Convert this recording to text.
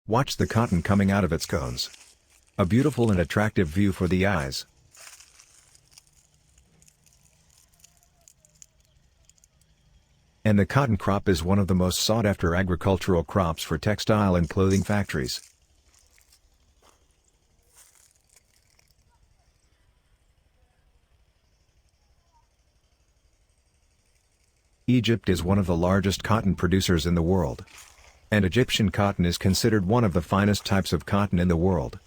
Watch the cotton coming out of its cones. A beautiful and attractive view for the eyes. And the cotton crop is one of the most sought-after agricultural crops for textile and clothing factories. Egypt is one of the largest cotton producers in the world. And Egyptian cotton is considered one of the finest types of cotton in the world.